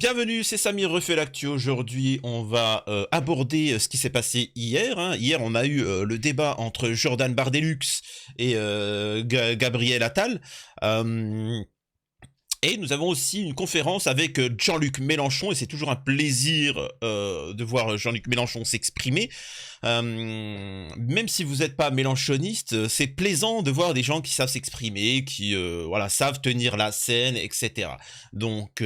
Bienvenue, c'est Samir refait l'actu. Aujourd'hui, on va aborder ce qui s'est passé hier. Hier, on a eu le débat entre Jordan Bardellux et Gabriel Attal. Et nous avons aussi une conférence avec Jean-Luc Mélenchon, et c'est toujours un plaisir de voir Jean-Luc Mélenchon s'exprimer. Même si vous n'êtes pas mélenchoniste, c'est plaisant de voir des gens qui savent s'exprimer, qui voilà, savent tenir la scène, etc. Donc,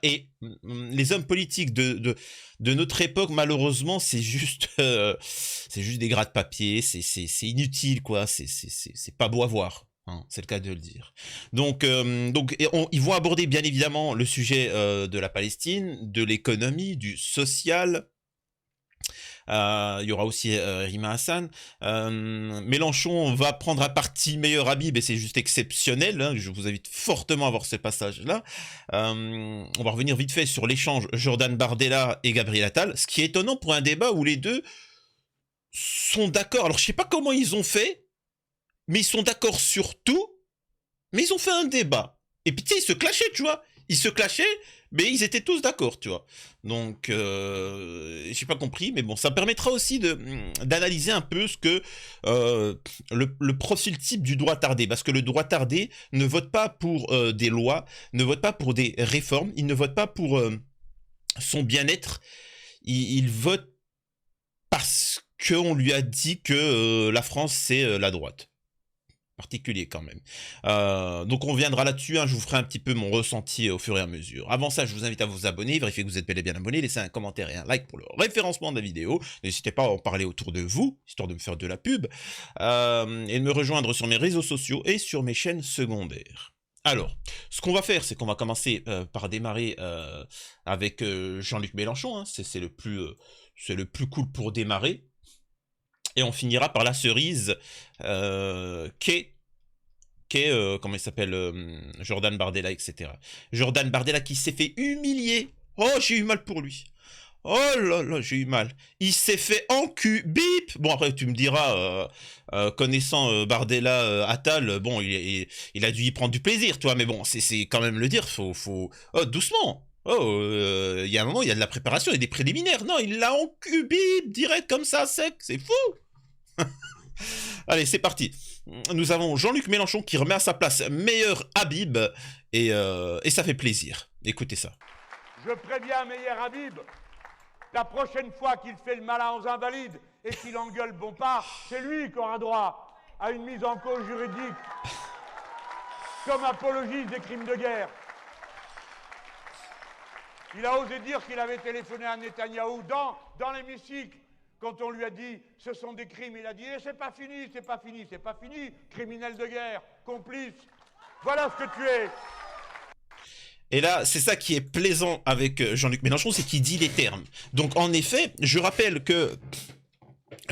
et les hommes politiques de notre époque, malheureusement, c'est juste des gratte-papier, c'est inutile, quoi. C'est pas beau à voir. Hein, c'est le cas de le dire. Donc ils vont aborder bien évidemment le sujet de la Palestine, de l'économie, du social. Il y aura aussi Rima Hassan. Mélenchon va prendre un parti meilleur Habib et c'est juste exceptionnel. Hein, je vous invite fortement à voir ce passage-là. On va revenir vite fait sur l'échange Jordan Bardella et Gabriel Attal, ce qui est étonnant pour un débat où les deux sont d'accord. Alors je sais pas comment ils ont fait, mais ils sont d'accord sur tout, mais ils ont fait un débat. Et puis, tu sais, ils se clashaient, tu vois. Ils se clashaient, mais ils étaient tous d'accord, tu vois. Donc, j'ai pas compris, mais bon, ça permettra aussi d'analyser un peu ce que le profil type du droit tardé. Parce que le droit tardé ne vote pas pour des lois, ne vote pas pour des réformes, il ne vote pas pour son bien-être, il vote parce qu'on lui a dit que la France, c'est la droite. Particulier quand même. Donc on reviendra là-dessus, hein, je vous ferai un petit peu mon ressenti au fur et à mesure. Avant ça, je vous invite à vous abonner, vérifier que vous êtes bel et bien abonné, laissez un commentaire et un like pour le référencement de la vidéo. N'hésitez pas à en parler autour de vous, histoire de me faire de la pub, et de me rejoindre sur mes réseaux sociaux et sur mes chaînes secondaires. Alors, ce qu'on va faire, c'est qu'on va commencer par démarrer avec Jean-Luc Mélenchon, hein, c'est le plus cool pour démarrer. Et on finira par la cerise qu'est comment il s'appelle, Jordan Bardella, etc. Jordan Bardella qui s'est fait humilier. Oh, j'ai eu mal pour lui. Oh là là, j'ai eu mal. Il s'est fait bip. Bon, après, tu me diras, connaissant Bardella, Attal, bon, il a dû y prendre du plaisir, toi, mais bon, c'est quand même le dire, faut... Oh, doucement. Oh, il y a un moment, il y a de la préparation, il y a des préliminaires. Non, il l'a bip, direct comme ça, sec, c'est fou. Allez, c'est parti. Nous avons Jean-Luc Mélenchon qui remet à sa place meilleur Habib et ça fait plaisir. Écoutez ça. Je préviens meilleur Habib, la prochaine fois qu'il fait le malin aux invalides et qu'il engueule Bompard, c'est lui qui aura droit à une mise en cause juridique comme apologie des crimes de guerre. Il a osé dire qu'il avait téléphoné à Netanyahou dans l'hémicycle. Quand on lui a dit « ce sont des crimes », il a dit « c'est pas fini, c'est pas fini, c'est pas fini, criminel de guerre, complice, voilà ce que tu es ». Et là, c'est ça qui est plaisant avec Jean-Luc Mélenchon, c'est qu'il dit les termes. Donc en effet, je rappelle que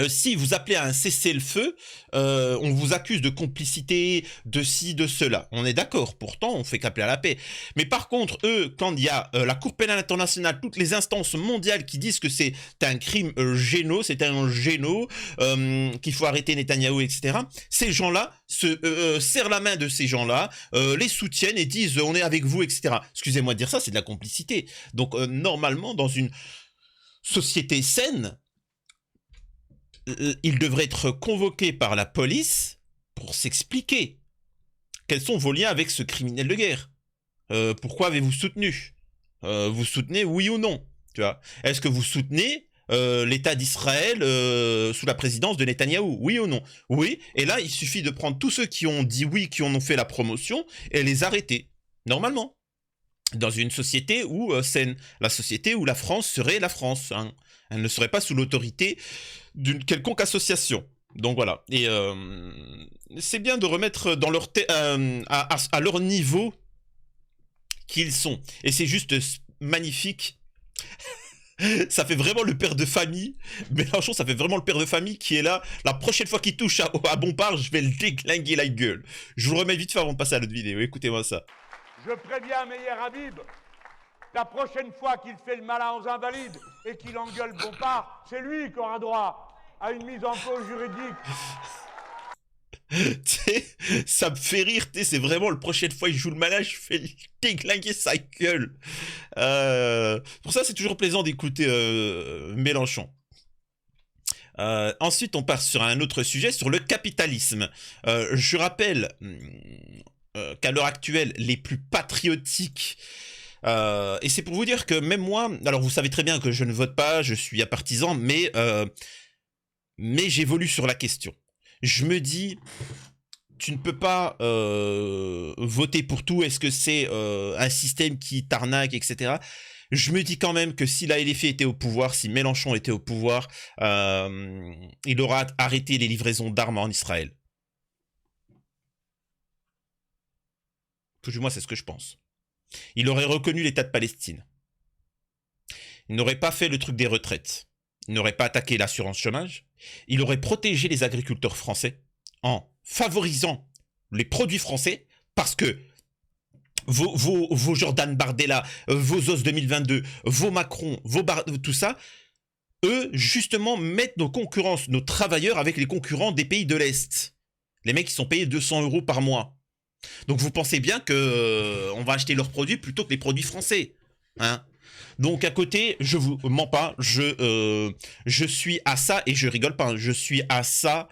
si vous appelez à un cessez-le-feu, on vous accuse de complicité, de ci, de cela. On est d'accord, pourtant on fait qu'appeler à la paix. Mais par contre, eux, quand il y a la Cour pénale internationale, toutes les instances mondiales qui disent que c'est un crime c'est un géno, qu'il faut arrêter Netanyahou, etc., ces gens-là se serrent la main de ces gens-là, les soutiennent et disent on est avec vous, etc. Excusez-moi de dire ça, c'est de la complicité. Donc normalement, dans une société saine, il devrait être convoqué par la police pour s'expliquer. Quels sont vos liens avec ce criminel de guerre? Pourquoi avez-vous soutenu? Vous soutenez oui ou non? Tu vois? Est-ce que vous soutenez l'État d'Israël sous la présidence de Netanyahou? Oui ou non? Oui. Et là, il suffit de prendre tous ceux qui ont dit oui, qui en ont fait la promotion, et les arrêter. Normalement. Dans une société où saine. La société où la France serait la France. Hein. Elle ne serait pas sous l'autorité d'une quelconque association. Donc voilà. Et c'est bien de remettre dans leur à leur niveau qu'ils sont. Et c'est juste magnifique. Ça fait vraiment le père de famille. Mélenchon, ça fait vraiment le père de famille qui est là. La prochaine fois qu'il touche à Bompard, je vais le déglinguer la gueule. Je vous remets vite fait avant de passer à l'autre vidéo. Écoutez-moi ça. Je préviens meilleur Habib, la prochaine fois qu'il fait le malin aux invalides et qu'il engueule Bompard, c'est lui qui aura droit à une mise en cause juridique Ça me fait rire, c'est vraiment la prochaine fois il joue le malin, je fais déglinguer sa gueule. Pour ça, c'est toujours plaisant d'écouter Mélenchon. Ensuite, on passe sur un autre sujet, sur le capitalisme. Je rappelle qu'à l'heure actuelle, les plus patriotiques, et c'est pour vous dire que même moi, alors vous savez très bien que je ne vote pas, je suis partisan, mais j'évolue sur la question. Je me dis, tu ne peux pas voter pour tout, est-ce que c'est un système qui t'arnaque, etc. Je me dis quand même que si la LFI était au pouvoir, si Mélenchon était au pouvoir, il aura arrêté les livraisons d'armes en Israël. Tout du moins, c'est ce que je pense. Il aurait reconnu l'État de Palestine. Il n'aurait pas fait le truc des retraites. Il n'aurait pas attaqué l'assurance chômage. Il aurait protégé les agriculteurs français en favorisant les produits français parce que vos Jordan Bardella, vos OS 2022, vos Macron, tout ça, eux, justement, mettent nos concurrences, nos travailleurs avec les concurrents des pays de l'Est. Les mecs qui sont payés 200 € par mois. Donc vous pensez bien que on va acheter leurs produits plutôt que les produits français. Hein? Donc à côté, je vous mens pas, je suis à ça, et je rigole pas, je suis à ça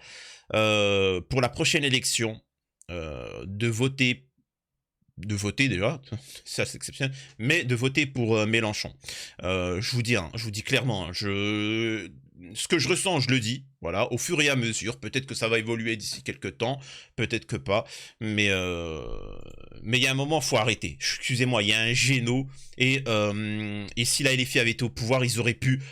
pour la prochaine élection, de voter déjà, ça c'est exceptionnel, mais de voter pour Mélenchon. Je vous dis clairement, ce que je ressens, je le dis, voilà, au fur et à mesure. Peut-être que ça va évoluer d'ici quelques temps, peut-être que pas, mais il y a un moment, faut arrêter. Excusez-moi, il y a un géno, et si la LFI avait été au pouvoir, ils auraient pu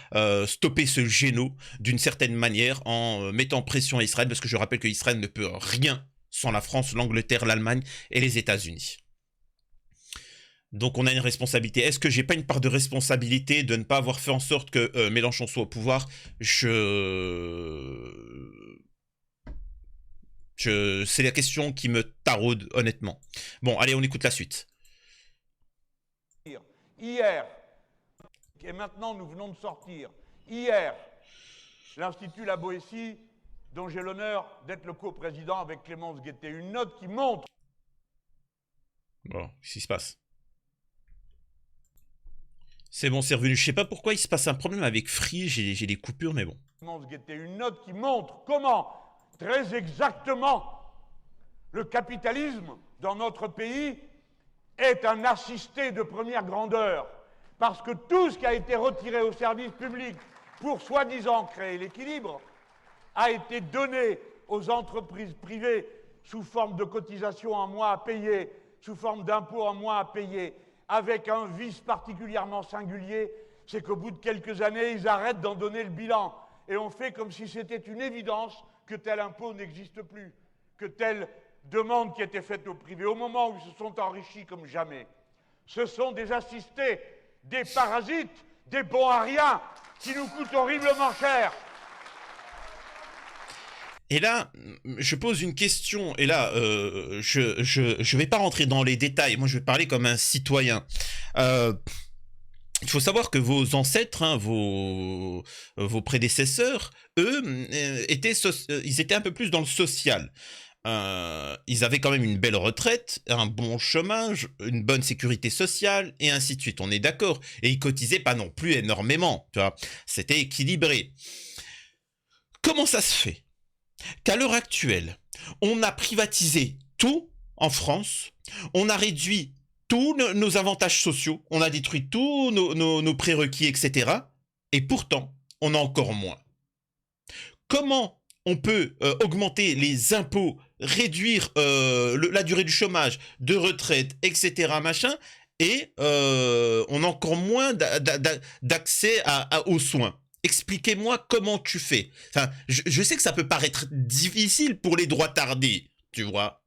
stopper ce géno d'une certaine manière en mettant pression à Israël, parce que je rappelle que Israël ne peut rien sans la France, l'Angleterre, l'Allemagne et les États-Unis. Donc on a une responsabilité. Est-ce que j'ai pas une part de responsabilité de ne pas avoir fait en sorte que Mélenchon soit au pouvoir? C'est la question qui me taraude, honnêtement. Bon, allez, on écoute la suite. Hier, et maintenant nous venons de sortir, hier, l'Institut La Boétie, dont j'ai l'honneur d'être le coprésident avec Clémence Guettet, une note qui montre... Bon, qu'est-ce qui se passe? C'est bon, c'est revenu. Je sais pas pourquoi il se passe un problème avec Free, j'ai des coupures, mais bon. Une note qui montre comment, très exactement, le capitalisme dans notre pays est un assisté de première grandeur. Parce que tout ce qui a été retiré au service public pour soi-disant créer l'équilibre a été donné aux entreprises privées sous forme de cotisations en moins à payer, sous forme d'impôts en moins à payer, avec un vice particulièrement singulier, c'est qu'au bout de quelques années, ils arrêtent d'en donner le bilan. Et on fait comme si c'était une évidence que tel impôt n'existe plus, que telle demande qui était faite au privé, au moment où ils se sont enrichis comme jamais. Ce sont des assistés, des parasites, des bons à rien, qui nous coûtent horriblement cher. Et là, je pose une question, et là, je vais pas rentrer dans les détails, moi je vais parler comme un citoyen. Il faut savoir que vos ancêtres, hein, vos prédécesseurs, eux, ils étaient un peu plus dans le social. Ils avaient quand même une belle retraite, un bon chômage, une bonne sécurité sociale, et ainsi de suite, on est d'accord. Et ils cotisaient pas non plus énormément, tu vois. C'était équilibré. Comment ça se fait qu'à l'heure actuelle, on a privatisé tout en France, on a réduit tous nos avantages sociaux, on a détruit tous nos prérequis, etc. Et pourtant, on a encore moins. Comment on peut augmenter les impôts, réduire la durée du chômage, de retraite, etc. machin, et on a encore moins d'accès aux soins? Expliquez-moi comment tu fais. Enfin, je sais que ça peut paraître difficile pour les droits tardés, tu vois.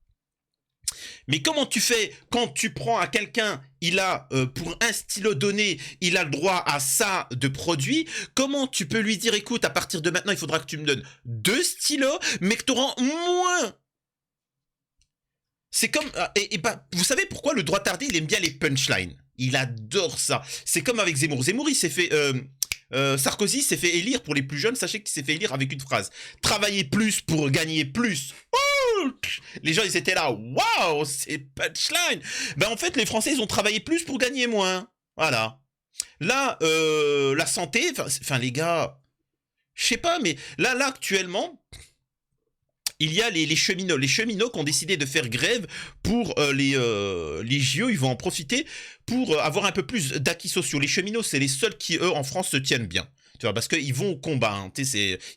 Mais comment tu fais quand tu prends à quelqu'un, il a, pour un stylo donné, il a le droit à ça de produit, comment tu peux lui dire, écoute, à partir de maintenant, il faudra que tu me donnes 2 stylos, mais que tu auras moins. C'est comme... vous savez pourquoi le droit tardé, il aime bien les punchlines? Il adore ça. C'est comme avec Zemmour. Zemmour, il s'est fait... Sarkozy s'est fait élire, pour les plus jeunes, sachez qu'il s'est fait élire avec une phrase. Travailler plus pour gagner plus. Oh, Les gens, ils étaient là, waouh, c'est punchline. Ben, en fait, les Français, ils ont travaillé plus pour gagner moins. Voilà. Là, la santé, enfin, les gars, je sais pas, mais là, actuellement, il y a les cheminots. Les cheminots qui ont décidé de faire grève pour les JO, ils vont en profiter pour avoir un peu plus d'acquis sociaux. Les cheminots, c'est les seuls qui, eux, en France, se tiennent bien. Tu vois, parce qu'ils vont au combat. Hein,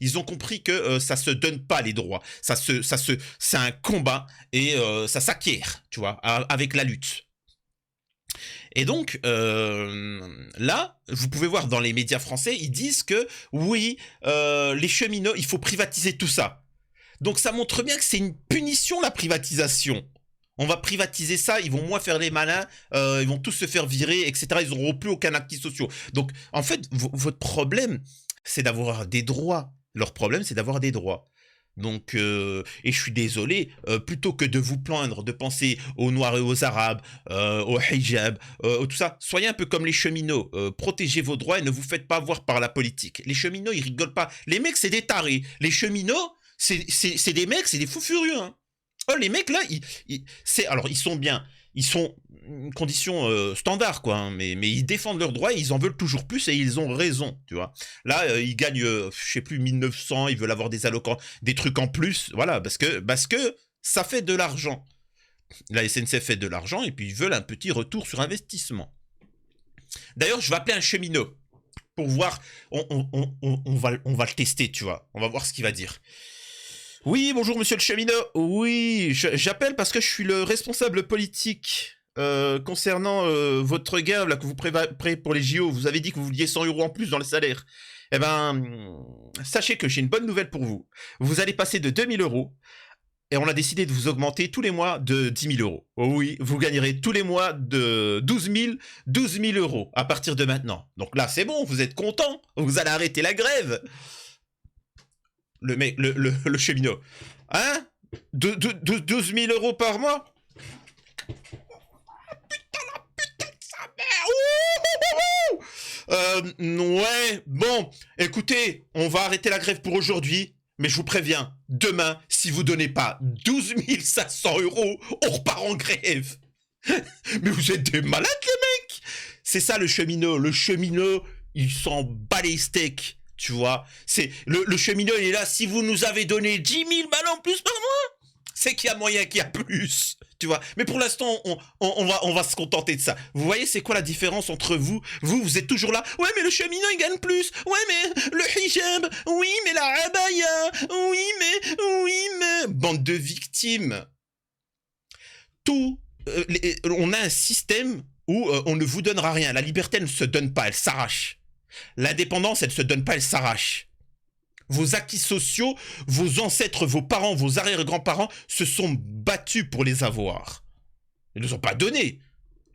ils ont compris que ça se donne pas les droits. C'est un combat et ça s'acquiert, tu vois, avec la lutte. Et donc, là, vous pouvez voir dans les médias français, ils disent que oui, les cheminots, il faut privatiser tout ça. Donc ça montre bien que c'est une punition, la privatisation. On va privatiser ça, ils vont moins faire les malins, ils vont tous se faire virer, etc. Ils n'auront plus aucun acquis social. Donc, en fait, votre problème, c'est d'avoir des droits. Leur problème, c'est d'avoir des droits. Donc, et je suis désolé, plutôt que de vous plaindre, de penser aux Noirs et aux Arabes, aux hijab, tout ça, soyez un peu comme les cheminots, protégez vos droits et ne vous faites pas avoir par la politique. Les cheminots, ils rigolent pas. Les mecs, c'est des tarés. Les cheminots, c'est des mecs, c'est des fous furieux. Hein. Oh, les mecs là, alors ils sont bien, ils sont une condition standard quoi, hein, mais ils défendent leurs droits, et ils en veulent toujours plus et ils ont raison, tu vois. Là, ils gagnent, je sais plus 1900, ils veulent avoir des allocations, des trucs en plus, voilà, parce que ça fait de l'argent. La SNCF fait de l'argent et puis ils veulent un petit retour sur investissement. D'ailleurs, je vais appeler un cheminot pour voir, on va le tester, tu vois, on va voir ce qu'il va dire. Oui, bonjour monsieur le cheminot. Oui, j'appelle parce que je suis le responsable politique concernant votre gain là, que vous préparez pour les JO. Vous avez dit que vous vouliez 100 € en plus dans le salaire. Eh ben, sachez que j'ai une bonne nouvelle pour vous. Vous allez passer de 2000 € et on a décidé de vous augmenter tous les mois de 10 000 €. Oh oui, vous gagnerez tous les mois de 12 000 € à partir de maintenant. Donc là, c'est bon, vous êtes content. Vous allez arrêter la grève. Le mec, le cheminot. Hein 12 000 € par mois. Putain, la putain de sa mère. Ouais, bon, écoutez, on va arrêter la grève pour aujourd'hui, mais je vous préviens, demain, si vous donnez pas 12 500 €, on repart en grève. Mais vous êtes des malades, les mecs. C'est ça, le cheminot. Le cheminot, il s'en bat les steaks. Tu vois, c'est le cheminot, il est là. Si vous nous avez donné 10 000 balles en plus par mois, c'est qu'il y a moyen qu'il y a plus. Tu vois, mais pour l'instant, on va se contenter de ça. Vous voyez, c'est quoi la différence entre vous? Vous êtes toujours là. Ouais, mais le cheminot, il gagne plus. Ouais, mais le hijab. Oui, mais la abaya. Oui, mais. Bande de victimes. On a un système où on ne vous donnera rien. La liberté, elle ne se donne pas, elle s'arrache. L'indépendance, elle se donne pas, elle s'arrache. Vos acquis sociaux, vos ancêtres, vos parents, vos arrière-grands-parents se sont battus pour les avoir. Ils ne nous ont pas donné.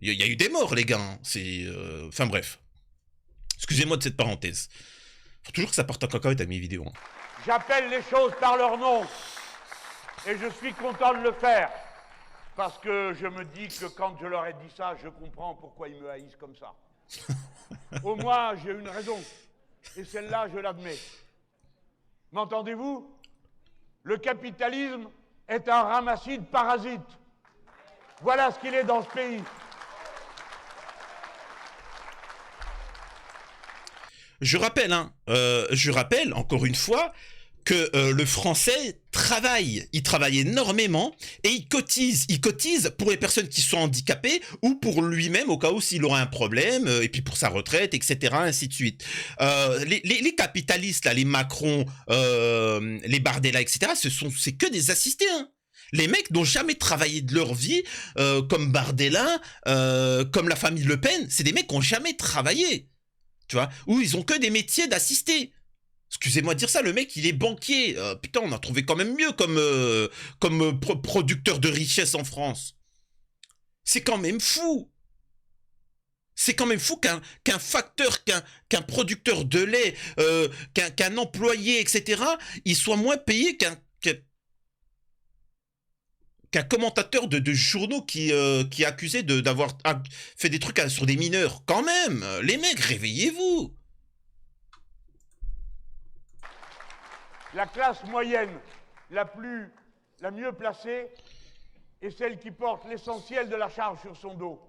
Il y a eu des morts, les gars. Hein. Enfin bref. Excusez-moi de cette parenthèse. Faut toujours que ça parte en cacahuète avec mes vidéos. Hein. J'appelle les choses par leur nom. Et je suis content de le faire. Parce que je me dis que quand je leur ai dit ça, je comprends pourquoi ils me haïssent comme ça. Au moins, j'ai une raison. Et celle-là, je l'admets. M'entendez-vous? Le capitalisme est un ramassis de parasites. Voilà ce qu'il est dans ce pays. Je rappelle, encore une fois, que le français travaille. Il travaille énormément et il cotise. Il cotise pour les personnes qui sont handicapées ou pour lui-même au cas où s'il aura un problème et puis pour sa retraite, etc. ainsi de suite. Les capitalistes, là, les Macron, les Bardella, etc. C'est que des assistés. Hein. Les mecs n'ont jamais travaillé de leur vie, comme Bardella, comme la famille Le Pen. C'est des mecs qui n'ont jamais travaillé. Tu vois, où ils ont que des métiers d'assistés. Excusez-moi de dire ça, le mec, il est banquier. Putain, on a trouvé quand même mieux comme producteur de richesse en France. C'est quand même fou. C'est quand même fou qu'un facteur, qu'un producteur de lait, qu'un employé, etc., il soit moins payé qu'un commentateur de journaux qui est accusé d'avoir fait des trucs sur des mineurs. Quand même, les mecs, réveillez-vous. La classe moyenne, la plus la mieux placée est celle qui porte l'essentiel de la charge sur son dos.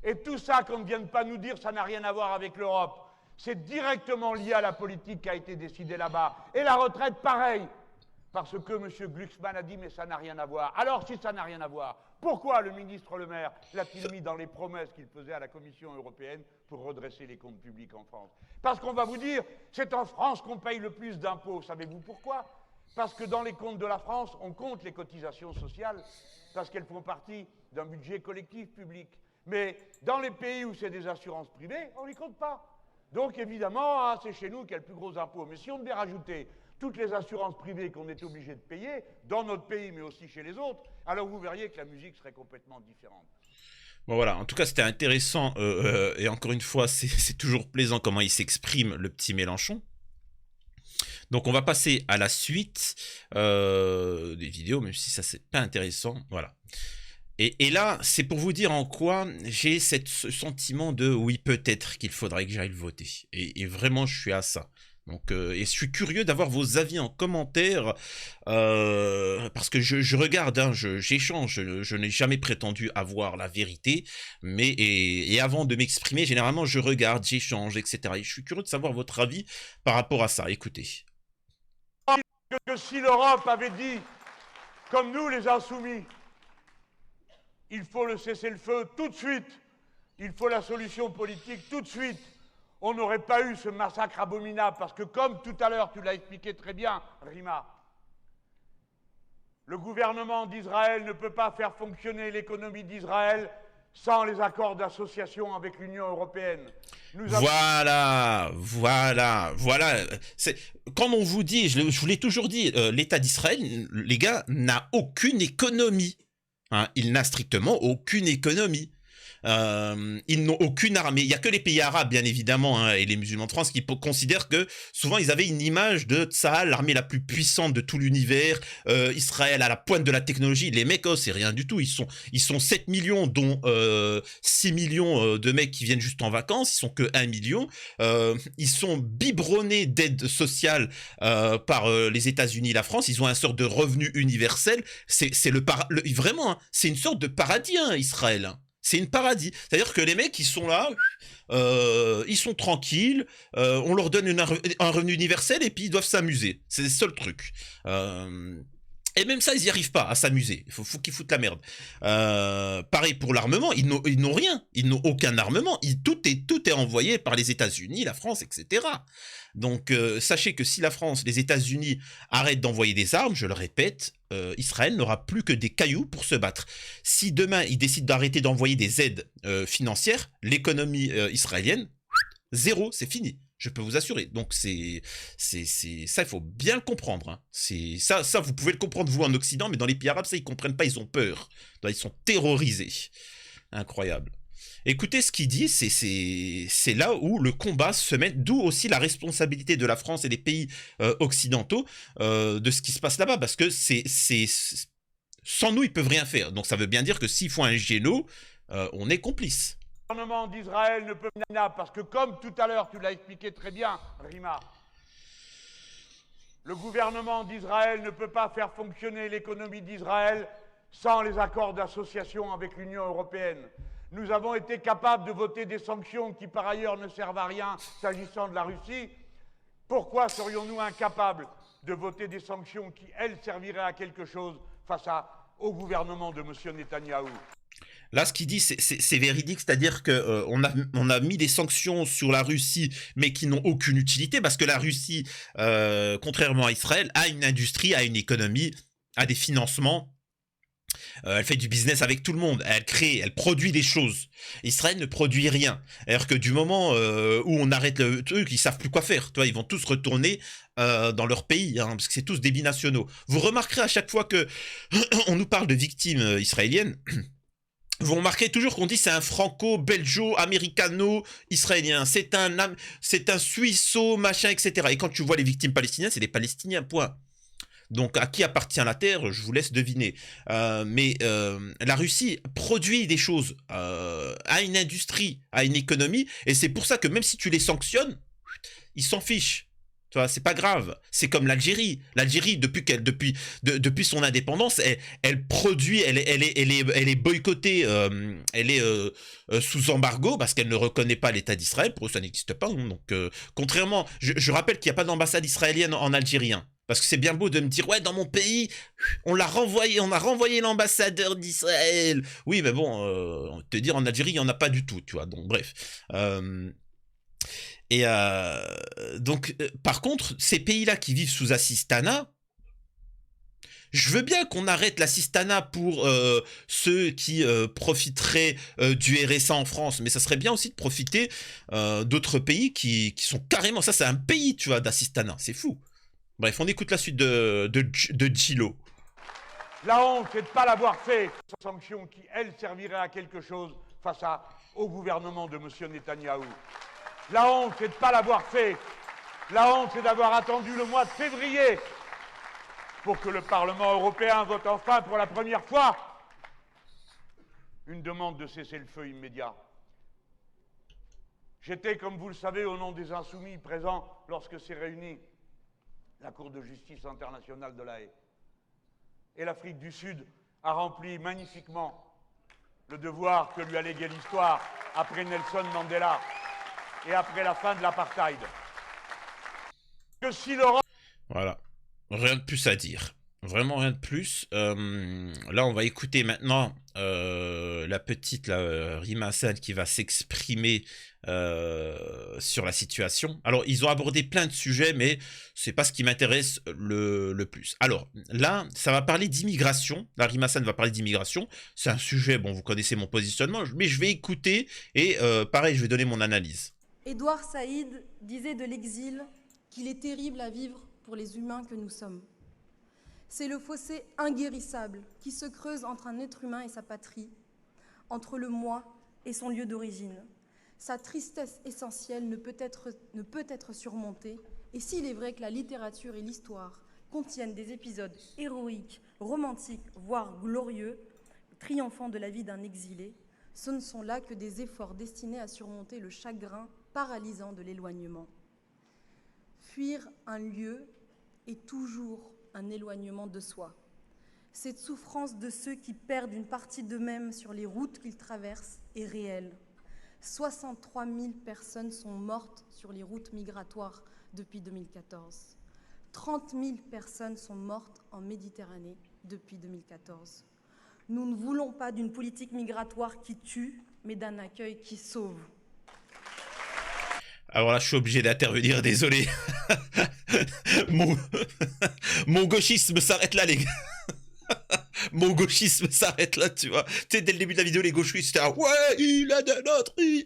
Et tout ça, qu'on ne vienne pas nous dire, ça n'a rien à voir avec l'Europe. C'est directement lié à la politique qui a été décidée là-bas. Et la retraite, pareil. Parce que M. Glucksmann a dit, mais ça n'a rien à voir. Alors, si ça n'a rien à voir, pourquoi le ministre Le Maire l'a-t-il mis dans les promesses qu'il faisait à la Commission européenne pour redresser les comptes publics en France? Parce qu'on va vous dire, c'est en France qu'on paye le plus d'impôts. Savez-vous pourquoi? Parce que dans les comptes de la France, on compte les cotisations sociales, parce qu'elles font partie d'un budget collectif public. Mais dans les pays où c'est des assurances privées, on ne les compte pas. Donc évidemment, hein, c'est chez nous qu'il y a le plus gros impôt. Mais si on devait rajouter toutes les assurances privées qu'on est obligé de payer, dans notre pays, mais aussi chez les autres, alors vous verriez que la musique serait complètement différente. Bon voilà, en tout cas c'était intéressant, et encore une fois, c'est toujours plaisant comment il s'exprime, le petit Mélenchon. Donc on va passer à la suite des vidéos, même si ça c'est pas intéressant, voilà. Et là, c'est pour vous dire en quoi j'ai ce sentiment de oui, peut-être qu'il faudrait que j'aille voter. Et vraiment, je suis à ça. Donc, et je suis curieux d'avoir vos avis en commentaire, parce que je regarde, hein, j'échange, je n'ai jamais prétendu avoir la vérité, mais et avant de m'exprimer, généralement, je regarde, j'échange, etc. Et je suis curieux de savoir votre avis par rapport à ça. Écoutez. Que si l'Europe avait dit, comme nous les insoumis, il faut le cessez-le-feu tout de suite, il faut la solution politique tout de suite, on n'aurait pas eu ce massacre abominable, parce que comme tout à l'heure tu l'as expliqué très bien, Rima, le gouvernement d'Israël ne peut pas faire fonctionner l'économie d'Israël sans les accords d'association avec l'Union européenne. Voilà. Comme on vous dit, je vous l'ai toujours dit, l'État d'Israël, les gars, n'a aucune économie. Hein, il n'a strictement aucune économie. Ils n'ont aucune armée. Il n'y a que les pays arabes, bien évidemment, hein, et les musulmans de France qui considèrent que souvent ils avaient une image de Tsahal, l'armée la plus puissante de tout l'univers, Israël à la pointe de la technologie. Les mecs, oh, c'est rien du tout. Ils sont 7 millions, dont 6 millions de mecs qui viennent juste en vacances. Ils sont que 1 million. Ils sont biberonnés d'aide sociale par les États-Unis, la France. Ils ont un sort de revenu universel. C'est vraiment, hein, c'est une sorte de paradis, hein, Israël. Hein. C'est une paradis. C'est-à-dire que les mecs, ils sont là, ils sont tranquilles, on leur donne un revenu universel et puis ils doivent s'amuser. C'est le seul truc. Et même ça, ils n'y arrivent pas à s'amuser. Il faut qu'ils foutent la merde. Pareil pour l'armement, ils n'ont rien. Ils n'ont aucun armement. Tout est envoyé par les États-Unis, la France, etc. Donc, sachez que si la France, les États-Unis arrêtent d'envoyer des armes, je le répète, Israël n'aura plus que des cailloux pour se battre. Si demain, ils décident d'arrêter d'envoyer des aides financières, l'économie israélienne, zéro, c'est fini. Je peux vous assurer. Donc, ça, il faut bien le comprendre. Hein. Ça, vous pouvez le comprendre, vous, en Occident, mais dans les pays arabes, ça, ils comprennent pas, ils ont peur. Ils sont terrorisés. Incroyable. Écoutez ce qu'il dit, c'est là où le combat se met, d'où aussi la responsabilité de la France et des pays occidentaux de ce qui se passe là-bas, parce que sans nous, ils peuvent rien faire. Donc, ça veut bien dire que s'ils font un géno, on est complice. Le gouvernement d'Israël ne peut pas, parce que comme tout à l'heure tu l'as expliqué très bien, Rima, le gouvernement d'Israël ne peut pas faire fonctionner l'économie d'Israël sans les accords d'association avec l'Union européenne. Nous avons été capables de voter des sanctions qui par ailleurs ne servent à rien s'agissant de la Russie. Pourquoi serions-nous incapables de voter des sanctions qui, elles, serviraient à quelque chose face au gouvernement de M. Netanyahou? Là, ce qu'il dit, c'est véridique, c'est-à-dire que on a mis des sanctions sur la Russie, mais qui n'ont aucune utilité, parce que la Russie, contrairement à Israël, a une industrie, a une économie, a des financements. Elle fait du business avec tout le monde, elle crée, elle produit des choses. Israël ne produit rien. Alors que du moment où on arrête le truc, ils savent plus quoi faire. Toi, ils vont tous retourner dans leur pays, hein, parce que c'est tous des binationaux. Vous remarquerez à chaque fois que on nous parle de victimes israéliennes, vous remarquez toujours qu'on dit c'est un franco-belgeo-américano-israélien, c'est un suisso, machin, etc. Et quand tu vois les victimes palestiniennes, c'est des Palestiniens, point. Donc, à qui appartient la terre, je vous laisse deviner. Mais la Russie produit des choses, a une industrie, a une économie, et c'est pour ça que même si tu les sanctionnes, ils s'en fichent. Tu vois, c'est pas grave. C'est comme l'Algérie. L'Algérie, depuis son indépendance, elle produit, elle est boycottée, elle est sous embargo parce qu'elle ne reconnaît pas l'État d'Israël. Pour eux, ça n'existe pas. Hein. Donc, contrairement, je rappelle qu'il n'y a pas d'ambassade israélienne en Algérie. Hein. Parce que c'est bien beau de me dire, ouais, dans mon pays, on a renvoyé l'ambassadeur d'Israël. Oui, mais bon, te dire en Algérie, il n'y en a pas du tout, tu vois. Donc, bref. Donc, par contre, ces pays-là qui vivent sous assistanat, je veux bien qu'on arrête l'assistanat pour ceux qui profiteraient du RSA en France, mais ça serait bien aussi de profiter d'autres pays qui sont carrément... Ça, c'est un pays, tu vois, d'assistanat. C'est fou. Bref, on écoute la suite de Gilo. La honte, c'est de ne pas l'avoir fait. Sanction qui, elle, servirait à quelque chose face au gouvernement de M. Netanyahou. La honte, c'est de ne pas l'avoir fait. La honte, c'est d'avoir attendu le mois de février pour que le Parlement européen vote enfin pour la première fois une demande de cessez-le-feu immédiat. J'étais, comme vous le savez, au nom des Insoumis présents lorsque s'est réunie la Cour de justice internationale de La Haye. Et l'Afrique du Sud a rempli magnifiquement le devoir que lui a légué l'histoire après Nelson Mandela et après la fin de l'apartheid. Que si l'Europe... Voilà, rien de plus à dire. Vraiment rien de plus. Là, on va écouter maintenant la petite Rima Hassan qui va s'exprimer sur la situation. Alors, ils ont abordé plein de sujets, mais c'est pas ce qui m'intéresse le plus. Alors, là, ça va parler d'immigration. La Rima Hassan va parler d'immigration. C'est un sujet, bon, vous connaissez mon positionnement, mais je vais écouter et pareil, je vais donner mon analyse. Édouard Saïd disait de l'exil qu'il est terrible à vivre pour les humains que nous sommes. C'est le fossé inguérissable qui se creuse entre un être humain et sa patrie, entre le moi et son lieu d'origine. Sa tristesse essentielle ne peut être surmontée, et s'il est vrai que la littérature et l'histoire contiennent des épisodes héroïques, romantiques, voire glorieux, triomphant de la vie d'un exilé, ce ne sont là que des efforts destinés à surmonter le chagrin paralysant de l'éloignement. Fuir un lieu est toujours un éloignement de soi. Cette souffrance de ceux qui perdent une partie d'eux-mêmes sur les routes qu'ils traversent est réelle. 63 000 personnes sont mortes sur les routes migratoires depuis 2014. 30 000 personnes sont mortes en Méditerranée depuis 2014. Nous ne voulons pas d'une politique migratoire qui tue, mais d'un accueil qui sauve. Alors là, je suis obligé d'intervenir, désolé. Mon gauchisme s'arrête là, les gars. Mon gauchisme s'arrête là, tu vois. Tu sais, dès le début de la vidéo, les gauchistes, c'était là, ouais, il a de notre... Il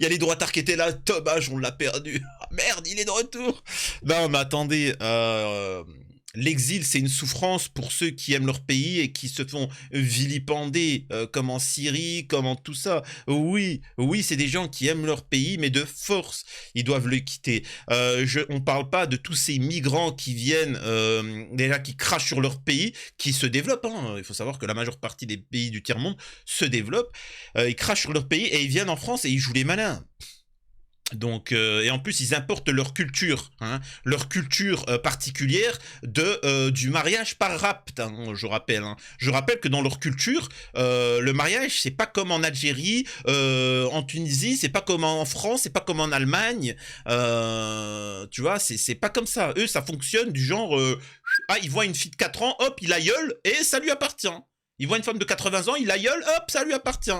y a les droitards qui étaient là, dommage, on l'a perdu. Ah, merde, il est de retour. Non, mais attendez, l'exil, c'est une souffrance pour ceux qui aiment leur pays et qui se font vilipender, comme en Syrie, comme en tout ça. Oui, c'est des gens qui aiment leur pays, mais de force, ils doivent le quitter. On parle pas de tous ces migrants qui viennent, déjà qui crachent sur leur pays, qui se développent. Hein. Il faut savoir que la majeure partie des pays du tiers-monde se développent. Ils crachent sur leur pays et ils viennent en France et ils jouent les malins. Donc, et en plus, ils importent leur culture, hein, leur culture particulière du mariage par rapt, hein, je rappelle. Hein. Je rappelle que dans leur culture, le mariage, c'est pas comme en Algérie, en Tunisie, c'est pas comme en France, c'est pas comme en Allemagne. Tu vois, c'est pas comme ça. Eux, ça fonctionne du genre, ils voient une fille de 4 ans, hop, il la gueule et ça lui appartient. Ils voient une femme de 80 ans, il la gueule, hop, ça lui appartient.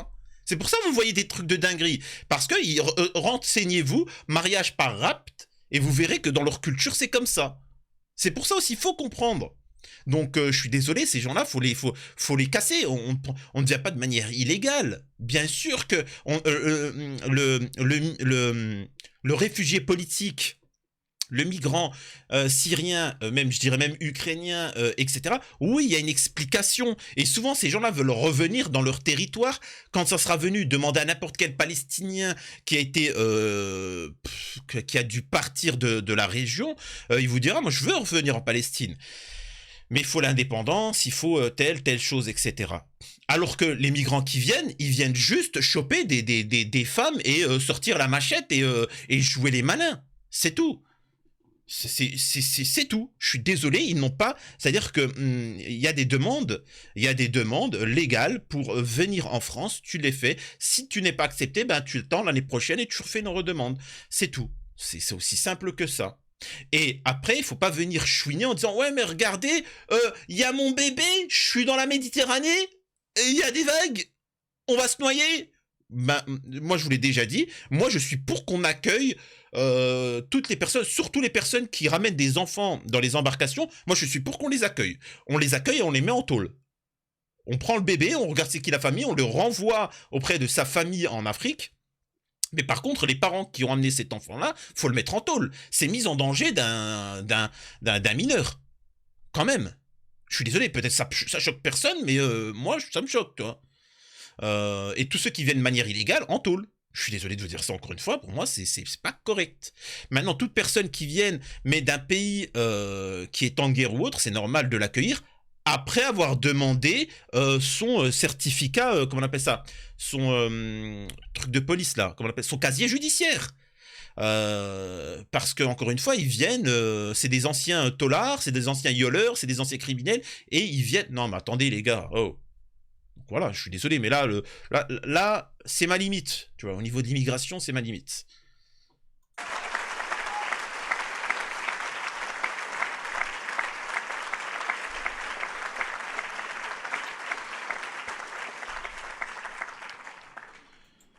C'est pour ça que vous voyez des trucs de dinguerie. Parce que renseignez-vous, mariage par rapt, et vous verrez que dans leur culture, c'est comme ça. C'est pour ça aussi, il faut comprendre. Donc, je suis désolé, ces gens-là, faut les casser. On ne vient pas de manière illégale. Bien sûr que le réfugié politique, le migrant syrien, même je dirais même ukrainien, etc. Oui, il y a une explication. Et souvent, ces gens-là veulent revenir dans leur territoire. Quand ça sera venu, demander à n'importe quel Palestinien qui a été, qui a dû partir de la région, il vous dira, moi, je veux revenir en Palestine. Mais il faut l'indépendance, il faut telle chose, etc. Alors que les migrants qui viennent, ils viennent juste choper des femmes et sortir la machette et jouer les malins. C'est tout. C'est tout. Je suis désolé, ils n'ont pas. C'est-à-dire que il y a des demandes, légales pour venir en France. Tu les fais. Si tu n'es pas accepté, ben tu attends l'année prochaine et tu refais une redemande. C'est tout. C'est aussi simple que ça. Et après, il faut pas venir chouiner en disant ouais mais regardez, il y a mon bébé, je suis dans la Méditerranée, et il y a des vagues, on va se noyer. Ben, moi je vous l'ai déjà dit, moi je suis pour qu'on accueille toutes les personnes, surtout les personnes qui ramènent des enfants dans les embarcations. Moi je suis pour qu'on les accueille. On les accueille et on les met en tôle. On prend le bébé, on regarde c'est qui la famille, on le renvoie auprès de sa famille en Afrique. Mais par contre, les parents qui ont amené cet enfant-là, faut le mettre en tôle. C'est mise en danger d'un mineur. Quand même. Je suis désolé, peut-être ça choque personne, mais moi, ça me choque, toi. Et tous ceux qui viennent de manière illégale, en tôle. Je suis désolé de vous dire ça encore une fois, pour moi, c'est pas correct. Maintenant, toute personne qui vienne, mais d'un pays qui est en guerre ou autre, c'est normal de l'accueillir après avoir demandé son certificat, comment on appelle ça, son truc de police là, comment on appelle, son casier judiciaire. Parce que encore une fois, ils viennent, c'est des anciens taulards, c'est des anciens violeurs, c'est des anciens criminels, et ils viennent. Non, mais attendez les gars, oh. Donc voilà, je suis désolé, mais là, c'est ma limite. Tu vois, au niveau de l'immigration, c'est ma limite.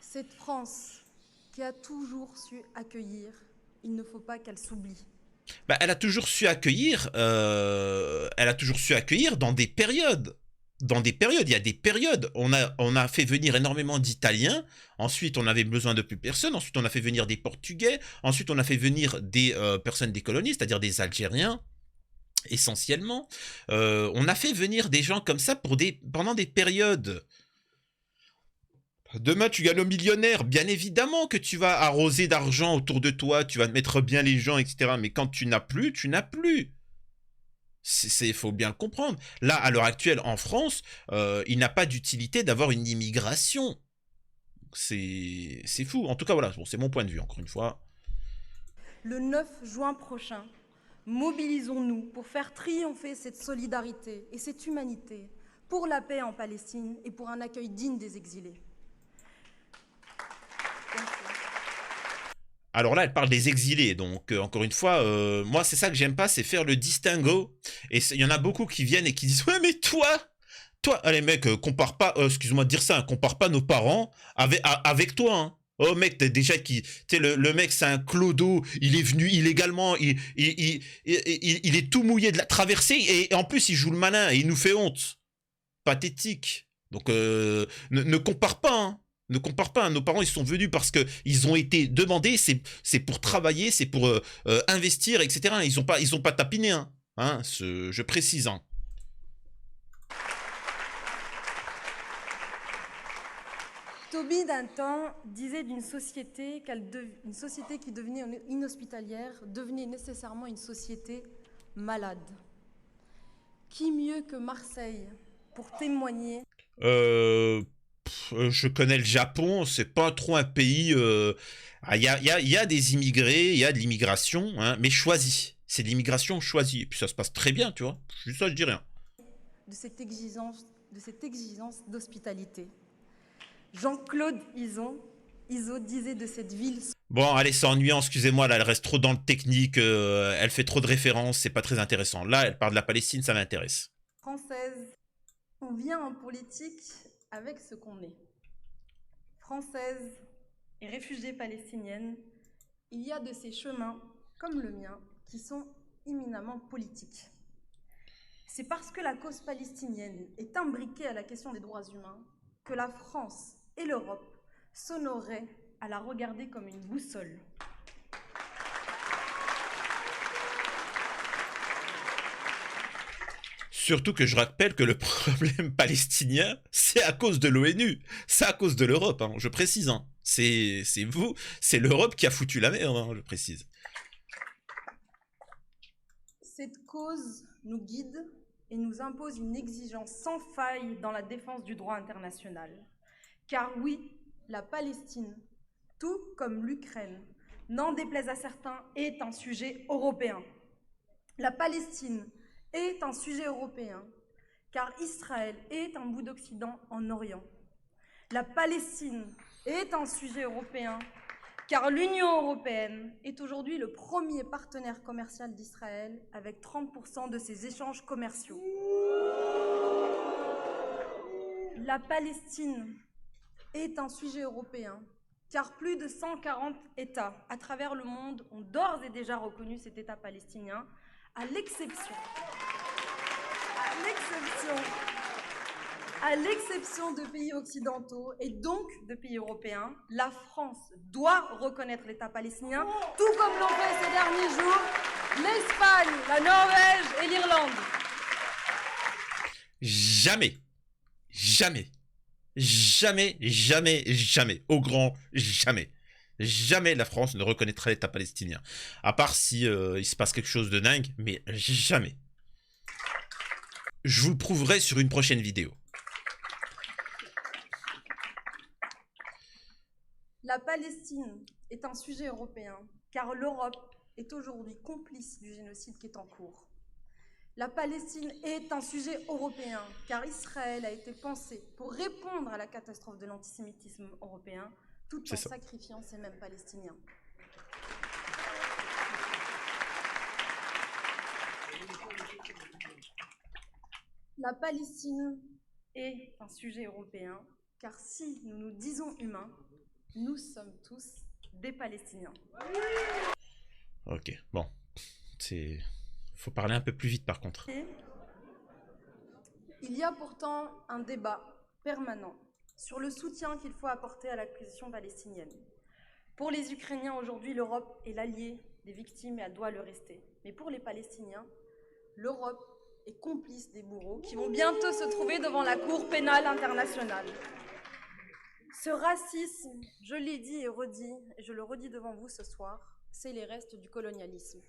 Cette France qui a toujours su accueillir, il ne faut pas qu'elle s'oublie. Bah, elle a toujours su accueillir dans des périodes. Il y a des périodes. On a fait venir énormément d'Italiens. Ensuite, on avait besoin de plus personne. Ensuite, on a fait venir des Portugais. Ensuite, on a fait venir des personnes des colonies, c'est-à-dire des Algériens, essentiellement. On a fait venir des gens comme ça pendant des périodes. Demain, tu gagnes au millionnaire. Bien évidemment que tu vas arroser d'argent autour de toi, tu vas mettre bien les gens, etc. Mais quand tu n'as plus, tu n'as plus. Faut bien le comprendre. Là, à l'heure actuelle, en France, il n'a pas d'utilité d'avoir une immigration. C'est fou. En tout cas, voilà, bon, c'est mon point de vue, encore une fois. Le 9 juin prochain, mobilisons-nous pour faire triompher cette solidarité et cette humanité pour la paix en Palestine et pour un accueil digne des exilés. Alors là, elle parle des exilés, donc encore une fois, moi c'est ça que j'aime pas, c'est faire le distinguo. Et il y en a beaucoup qui viennent et qui disent ouais mais toi, allez mec, compare pas, excuse-moi de dire ça, hein, compare pas nos parents avec toi. Hein. Oh mec, t'es déjà qui, t'es le mec c'est un clodo, il est venu illégalement, il est tout mouillé de la traversée et en plus il joue le malin et il nous fait honte, pathétique. Donc ne compare pas. Hein. Ne compare pas, hein. Nos parents ils sont venus parce que ils ont été demandés, c'est pour travailler, c'est pour investir, etc. Ils ont pas tapiné, hein. Hein, je précise. Hein. Tobie d'un temps disait d'une société une société qui devenait inhospitalière devenait nécessairement une société malade. Qui mieux que Marseille pour témoigner Je connais le Japon, c'est pas trop un pays. Il y a des immigrés, il y a de l'immigration, hein, mais choisie. C'est de l'immigration choisie. Et puis ça se passe très bien, tu vois. Juste ça, je dis rien. de cette exigence d'hospitalité. Jean-Claude Izzo disait de cette ville. Bon, allez, c'est ennuyant, excusez-moi, là, elle reste trop dans le technique, elle fait trop de références, c'est pas très intéressant. Là, elle parle de la Palestine, ça m'intéresse. Française, on vient en politique avec ce qu'on est. Française et réfugiée palestinienne, il y a de ces chemins, comme le mien, qui sont éminemment politiques. C'est parce que la cause palestinienne est imbriquée à la question des droits humains que la France et l'Europe s'honoreraient à la regarder comme une boussole. Surtout que je rappelle que le problème palestinien, c'est à cause de l'ONU, c'est à cause de l'Europe, hein, je précise. Hein. C'est vous, c'est l'Europe qui a foutu la merde, hein, je précise. Cette cause nous guide et nous impose une exigence sans faille dans la défense du droit international. Car oui, la Palestine, tout comme l'Ukraine, n'en déplaise à certains, est un sujet européen. La Palestine est un sujet européen, car Israël est un bout d'Occident en Orient. La Palestine est un sujet européen, car l'Union européenne est aujourd'hui le premier partenaire commercial d'Israël, avec 30% de ses échanges commerciaux. La Palestine est un sujet européen, car plus de 140 États à travers le monde ont d'ores et déjà reconnu cet État palestinien, à l'exception de pays occidentaux et donc de pays européens. La France doit reconnaître l'État palestinien, tout comme l'ont fait ces derniers jours l'Espagne, la Norvège et l'Irlande. Jamais, jamais, jamais, jamais, jamais, au grand jamais. Jamais la France ne reconnaîtra l'État palestinien. À part si il se passe quelque chose de dingue, mais jamais. Je vous le prouverai sur une prochaine vidéo. La Palestine est un sujet européen, car l'Europe est aujourd'hui complice du génocide qui est en cours. La Palestine est un sujet européen, car Israël a été pensé pour répondre à la catastrophe de l'antisémitisme européen, tout en sacrifiant ces mêmes Palestiniens. La Palestine est un sujet européen, car si nous nous disons humains, nous sommes tous des Palestiniens. Ok, bon. Faut parler un peu plus vite par contre. Il y a pourtant un débat permanent sur le soutien qu'il faut apporter à la question palestinienne. Pour les Ukrainiens, aujourd'hui, l'Europe est l'allié des victimes et elle doit le rester. Mais pour les Palestiniens, l'Europe est complice des bourreaux qui vont bientôt se trouver devant la Cour pénale internationale. Ce racisme, je l'ai dit et redit, et je le redis devant vous ce soir, c'est les restes du colonialisme.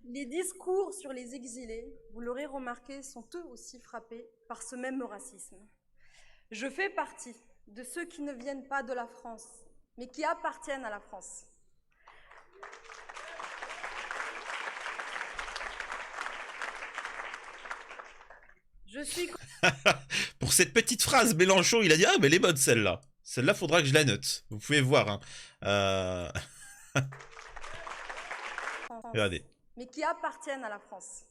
Les discours sur les exilés, vous l'aurez remarqué, sont eux aussi frappés par ce même racisme. Je fais partie de ceux qui ne viennent pas de la France, mais qui appartiennent à la France. Je suis... Pour cette petite phrase, Mélenchon, il a dit « Ah, mais elle est bonne celle-là. Celle-là, faudra que je la note. » Vous pouvez voir. Hein. Regardez. Mais qui appartiennent à la France.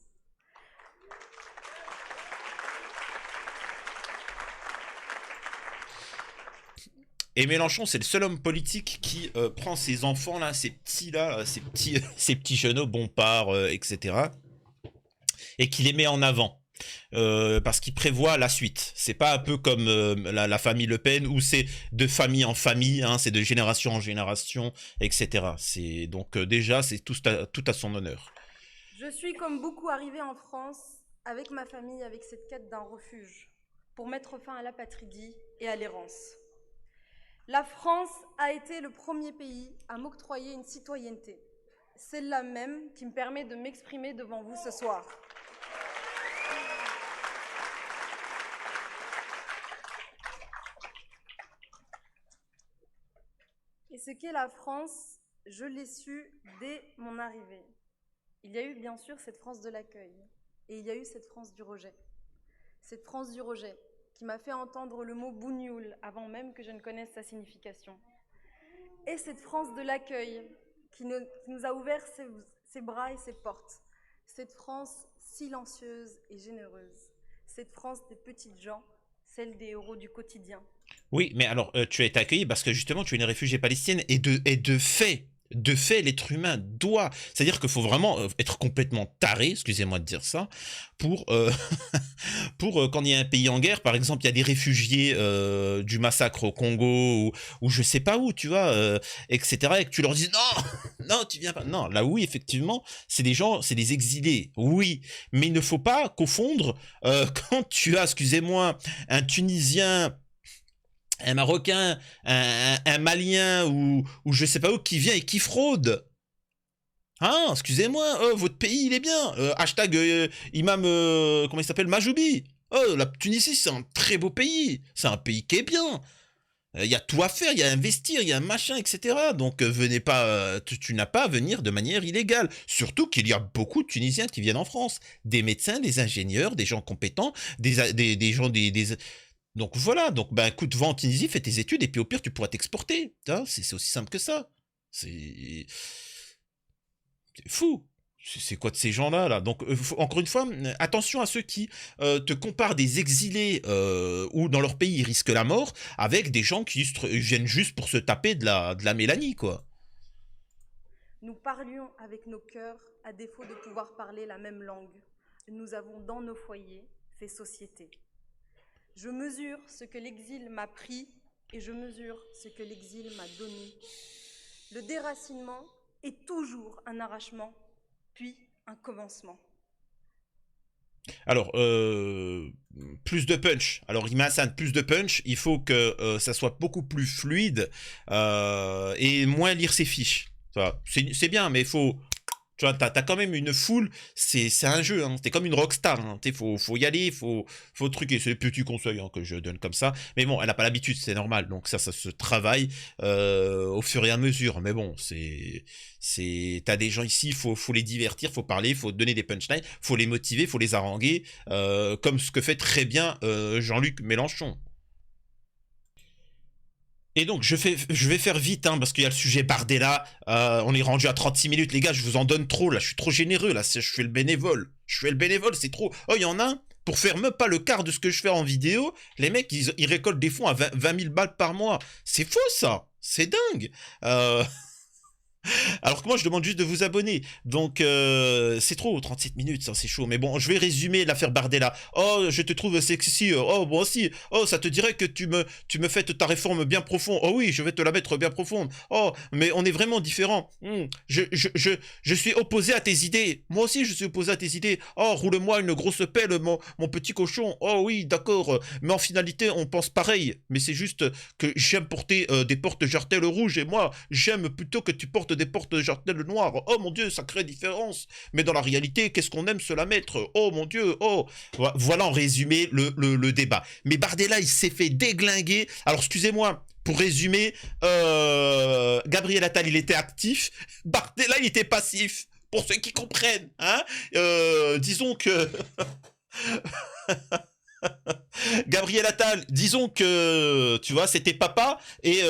Et Mélenchon, c'est le seul homme politique qui prend ses enfants, là, ces petits jeunes Bompard, etc. et qui les met en avant. Parce qu'il prévoit la suite. C'est pas un peu comme la famille Le Pen où c'est de famille en famille, hein, c'est de génération en génération, etc. Donc déjà, c'est tout à son honneur. Je suis comme beaucoup arrivée en France avec ma famille, avec cette quête d'un refuge, pour mettre fin à l'apatridie et à l'errance. La France a été le premier pays à m'octroyer une citoyenneté, celle-là même qui me permet de m'exprimer devant vous ce soir. Et ce qu'est la France, je l'ai su dès mon arrivée. Il y a eu bien sûr cette France de l'accueil, et il y a eu cette France du rejet. Cette France du rejet qui m'a fait entendre le mot bougnoul avant même que je ne connaisse sa signification. Et cette France de l'accueil qui nous a ouvert ses bras et ses portes. Cette France silencieuse et généreuse. Cette France des petites gens, celle des héros du quotidien. Oui, mais alors, tu as été accueilli parce que justement, tu es une réfugiée palestinienne et de fait, l'être humain doit... C'est-à-dire qu'il faut vraiment être complètement taré, excusez-moi de dire ça, pour quand il y a un pays en guerre, par exemple, il y a des réfugiés du massacre au Congo ou je sais pas où, tu vois, etc., et que tu leur dis « Non, non, tu viens pas ». Non, là oui, effectivement, c'est des gens, c'est des exilés, oui, mais il ne faut pas confondre quand tu as, excusez-moi, un Tunisien, un Marocain, un Malien ou je sais pas où qui vient et qui fraude. Ah, excusez-moi, votre pays il est bien. Hashtag imam, comment il s'appelle, Majoubi. Oh, la Tunisie, c'est un très beau pays. C'est un pays qui est bien. Il y a tout à faire, il y a à investir, il y a un machin, etc. Donc venez pas, tu n'as pas à venir de manière illégale. Surtout qu'il y a beaucoup de Tunisiens qui viennent en France. Des médecins, des ingénieurs, des gens compétents, des gens, Donc voilà, donc ben écoute, va en Tunisie, fais tes études, et puis au pire, tu pourras t'exporter. C'est aussi simple que ça. C'est fou. C'est quoi de ces gens-là là? Donc encore une fois, attention à ceux qui te comparent des exilés où dans leur pays ils risquent la mort avec des gens qui viennent juste pour se taper de la Mélanie, quoi. Nous parlions avec nos cœurs à défaut de pouvoir parler la même langue. Nous avons dans nos foyers fait société. Je mesure ce que l'exil m'a pris et je mesure ce que l'exil m'a donné. Le déracinement est toujours un arrachement, puis un commencement. Alors, plus de punch. Alors, Hassan, plus de punch. Il faut que ça soit beaucoup plus fluide et moins lire ses fiches. C'est bien, mais il faut... Tu vois, t'as quand même une foule, c'est un jeu, hein. T'es comme une rockstar, hein. Faut y aller, faut truquer. C'est des petits conseils hein, que je donne comme ça. Mais bon, elle n'a pas l'habitude, c'est normal. Donc ça se travaille au fur et à mesure. Mais bon, t'as des gens ici, faut les divertir, faut parler, faut donner des punchlines, faut les motiver, faut les haranguer, comme ce que fait très bien Jean-Luc Mélenchon. Et donc, je vais faire vite, hein, parce qu'il y a le sujet Bardella. On est rendu à 36 minutes, les gars, je vous en donne trop, là. Je suis trop généreux, là. Je fais le bénévole. Je fais le bénévole, c'est trop. Oh, il y en a un, pour faire même pas le quart de ce que je fais en vidéo, les mecs, ils récoltent des fonds à 20 000 balles par mois. C'est faux, ça. C'est dingue. Alors que moi, je demande juste de vous abonner. Donc, c'est trop, 37 minutes, ça, c'est chaud. Mais bon, je vais résumer l'affaire Bardella. Oh, je te trouve sexy. Oh, moi aussi. Oh, ça te dirait que tu me fais ta réforme bien profonde. Oh oui, je vais te la mettre bien profonde. Oh, mais on est vraiment différents. Je suis opposé à tes idées. Moi aussi, je suis opposé à tes idées. Oh, roule-moi une grosse pelle, mon petit cochon. Oh oui, d'accord. Mais en finalité, on pense pareil. Mais c'est juste que j'aime porter des portes jartelles rouges. Et moi, j'aime plutôt que tu portes des portes jartelles noires. Oh mon Dieu, ça crée différence. Mais dans la réalité, qu'est-ce qu'on aime se la mettre? Oh mon Dieu, oh. Voilà en résumé le débat. Mais Bardella, il s'est fait déglinguer. Alors, excusez-moi, pour résumer, Gabriel Attal, il était actif. Bardella, il était passif. Pour ceux qui comprennent. Hein, disons que... Gabriel Attal, disons que, tu vois, c'était papa et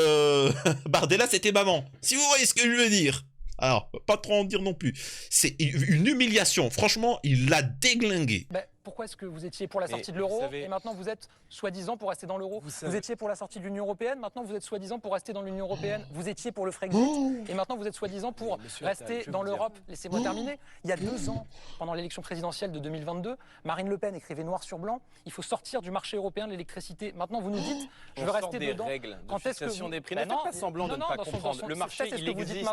Bardella, c'était maman. Si vous voyez ce que je veux dire. Alors, pas trop en dire non plus. C'est une humiliation. Franchement, il l'a déglingué. Bah, pourquoi est-ce que vous étiez pour la sortie de l'euro et maintenant vous êtes soi-disant pour rester dans l'euro? Vous étiez pour la sortie de l'Union européenne, maintenant vous êtes soi-disant pour rester dans l'Union européenne. Vous étiez pour le Frexit et maintenant vous êtes soi-disant pour rester dans l'Europe. Laissez-moi terminer. Il y a 2 ans, pendant l'élection présidentielle de 2022, Marine Le Pen écrivait noir sur blanc, il faut sortir du marché européen de l'électricité. Maintenant vous nous dites, je veux rester dedans. Quand est-ce que vous... des prix, pas semblant de ne pas comprendre. Le marché, il existe,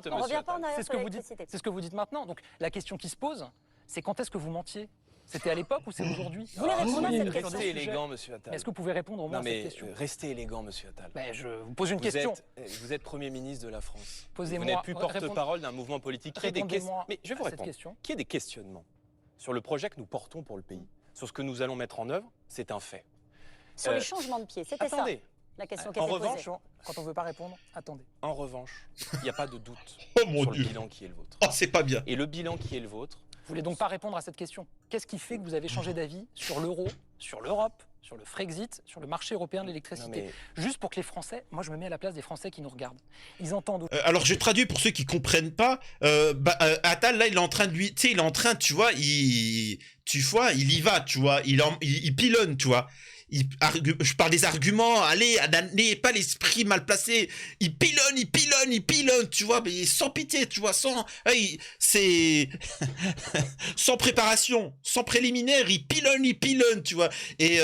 c'est ce que vous dites maintenant. Donc la question qui se pose, c'est quand est-ce que vous mentiez? C'était à l'époque ou c'est aujourd'hui? Vous voulez répondre à cette question? Restez élégant, monsieur Attal. Est-ce que vous pouvez répondre au moins à cette question? Restez élégant, monsieur Attal. Je vous pose une question. Vous êtes Premier ministre de la France. Posez-moi. Vous n'êtes plus porte-parole d'un mouvement politique. Mais je vais vous répondre. Qui ait des questionnements sur le projet que nous portons pour le pays, sur ce que nous allons mettre en œuvre, c'est un fait. Sur les changements de pied, c'était ça la question qui était posée. Quand on ne veut pas répondre, attendez. En revanche, il n'y a pas de doute sur le bilan qui est le vôtre. Oh, c'est pas bien. Et le bilan qui est le vôtre... Vous voulez donc pas répondre à cette question? Qu'est-ce qui fait que vous avez changé d'avis sur l'euro, sur l'Europe, sur le Frexit, sur le marché européen de l'électricité? Juste pour que les Français, moi je me mets à la place des Français qui nous regardent. Ils entendent... alors je traduis pour ceux qui comprennent pas. Attal, là, il est en train de lui... Tu sais, il est en train, tu vois, il y va, tu vois. Il pilonne, tu vois. Je parle des arguments, allez, pas l'esprit mal placé. Il pilonne, tu vois, mais sans pitié, tu vois, sans préparation, sans préliminaire, il pilonne, tu vois. Et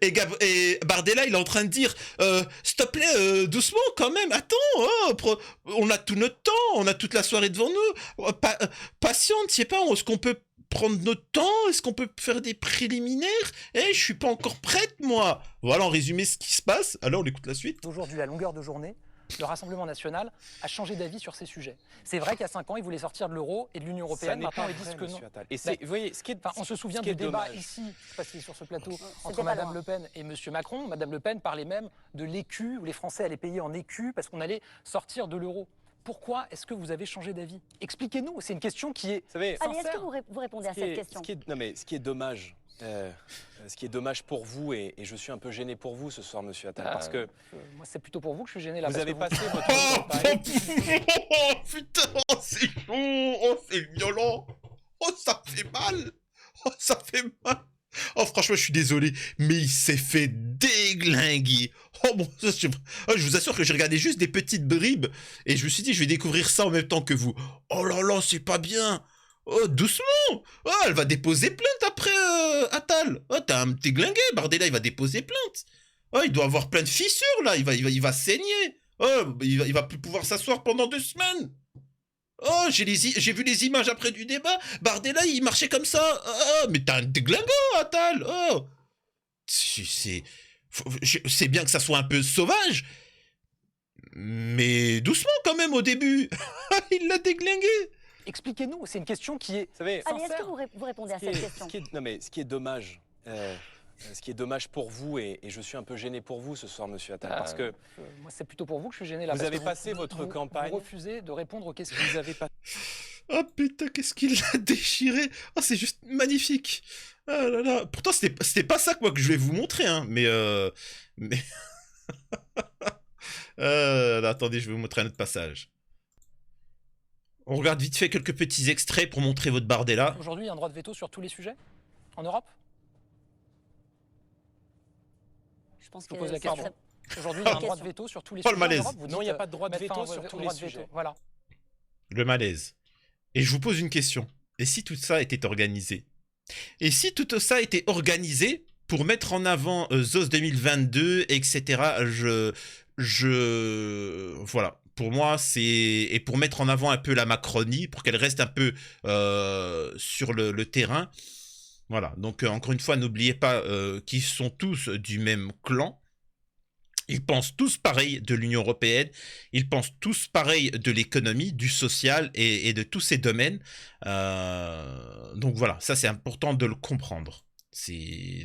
et Bardella, il est en train de dire s'il te plaît, doucement quand même, attends, on a tout notre temps, on a toute la soirée devant nous, patiente, je sais pas, est-ce qu'on peut prendre notre temps? Est-ce qu'on peut faire des préliminaires? Je suis pas encore prête, moi. Voilà en résumé ce qui se passe. Alors, on écoute la suite. Aujourd'hui, la longueur de journée, le Rassemblement national a changé d'avis sur ces sujets. C'est vrai qu'il y a 5 ans, ils voulaient sortir de l'euro et de l'Union européenne. Maintenant, ils disent que non. Et vous voyez, on se souvient du débat ici, je ne sais pas si c'est sur ce plateau, entre Mme Le Pen et M. Macron. Mme Le Pen parlait même de l'écu, où les Français allaient payer en écu parce qu'on allait sortir de l'euro. Pourquoi est-ce que vous avez changé d'avis? Expliquez-nous, c'est une question qui est sincère. Allez, est-ce que vous répondez à cette question? Ce qui est dommage, pour vous, et je suis un peu gêné pour vous ce soir, monsieur Attal, parce que... moi, c'est plutôt pour vous que je suis gêné là. Vous avez passé votre campagne... Oh putain, c'est chaud, oh c'est violent, oh ça fait mal, oh ça fait mal. Oh franchement je suis désolé, mais il s'est fait déglinguer. Oh bon, je vous assure que j'ai regardé juste des petites bribes et je me suis dit je vais découvrir ça en même temps que vous. Oh là là, c'est pas bien. Oh doucement. Oh elle va déposer plainte après Attal. Oh t'es glingué, Bardella il va déposer plainte. Oh il doit avoir plein de fissures là, il va saigner. Oh il va plus pouvoir s'asseoir pendant 2 semaines. Oh, j'ai vu les images après du débat. Bardella, il marchait comme ça. Oh, mais t'es glingo, Attal. Oh, c'est bien que ça soit un peu sauvage, mais doucement quand même au début. Il l'a déglingué. Expliquez-nous, c'est une question qui est Allez, est-ce que vous répondez à cette question? Ce qui est dommage... ce qui est dommage pour vous, et je suis un peu gêné pour vous ce soir, monsieur Attal, parce que... moi, c'est plutôt pour vous que je suis gêné là. Vous avez passé votre campagne... Vous refusez de répondre aux questions. Vous avez pas... Oh putain, qu'est-ce qu'il a déchiré. Oh, c'est juste magnifique. Ah là là. Pourtant, c'était pas ça quoi, que je vais vous montrer, hein, mais... là, attendez, je vais vous montrer un autre passage. On regarde vite fait quelques petits extraits pour montrer votre Bardella. Aujourd'hui, il y a un droit de veto sur tous les sujets en Europe? Je pense je vous pose la question. Aujourd'hui, il y a un droit de veto sur tous les sujets en Europe. Non, il n'y a pas de droit de veto sur tous les sujets. Voilà. Le malaise. Et je vous pose une question. Et si tout ça était organisé? Et si tout ça était organisé pour mettre en avant ZOS 2022, etc. Voilà. Pour moi, c'est... Et pour mettre en avant un peu la Macronie, pour qu'elle reste un peu sur le terrain. Voilà, donc encore une fois, n'oubliez pas qu'ils sont tous du même clan. Ils pensent tous pareil de l'Union européenne. Ils pensent tous pareil de l'économie, du social et de tous ces domaines. Donc voilà, ça c'est important de le comprendre.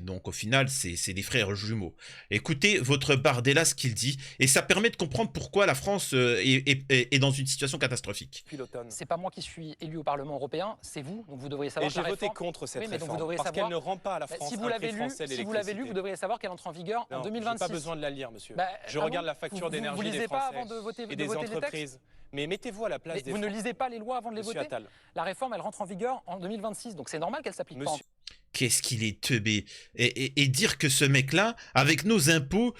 Donc au final, c'est des frères jumeaux. Écoutez votre Bardella, ce qu'il dit, et ça permet de comprendre pourquoi la France est dans une situation catastrophique. C'est pas moi qui suis élu au Parlement européen, c'est vous, donc vous devriez savoir. Et j'ai voté contre cette réforme, parce qu'elle ne rend pas à la France un prix français l'électricité. Si vous l'avez lu, vous devriez savoir qu'elle entre en vigueur en 2026. Je n'ai pas besoin de la lire, monsieur. Je regarde la facture d'énergie des Français et des entreprises. Mais mettez-vous à la place des Français. Vous ne lisez pas les lois avant de les voter? La réforme, elle rentre en vigueur en 2026, donc c'est normal qu'elle s'applique pas. Qu'est-ce qu'il est teubé. Et dire que ce mec-là, avec nos impôts,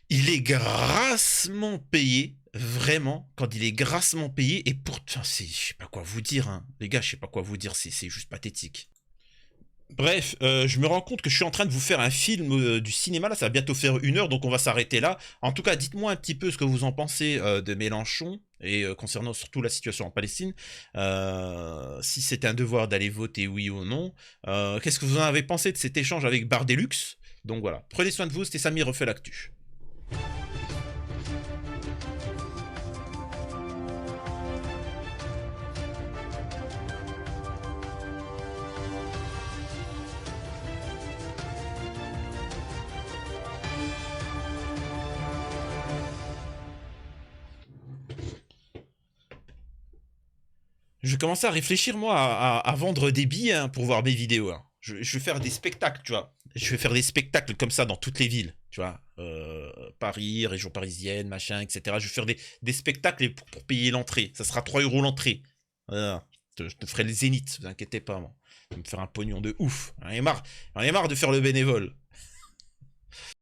il est grassement payé. Vraiment, quand il est grassement payé. Et pourtant, je sais pas quoi vous dire. Hein. Les gars, je sais pas quoi vous dire. C'est juste pathétique. Bref, je me rends compte que je suis en train de vous faire un film du cinéma. Là, ça va bientôt faire 1 heure, donc on va s'arrêter là. En tout cas, dites-moi un petit peu ce que vous en pensez de Mélenchon. Et concernant surtout la situation en Palestine, si c'est un devoir d'aller voter oui ou non, qu'est-ce que vous en avez pensé de cet échange avec Bardellux? Donc voilà, prenez soin de vous, c'était Samy refait l'actu. Je commençais à réfléchir, moi, à vendre des billets hein, pour voir mes vidéos. Hein. Je vais faire des spectacles, tu vois. Je vais faire des spectacles comme ça dans toutes les villes, tu vois. Paris, région parisienne, machin, etc. Je vais faire des spectacles pour payer l'entrée. Ça sera 3 € l'entrée. Voilà. Je te ferai le zénith, ne vous inquiétez pas, moi. Je vais me faire un pognon de ouf. J'en ai marre de faire le bénévole.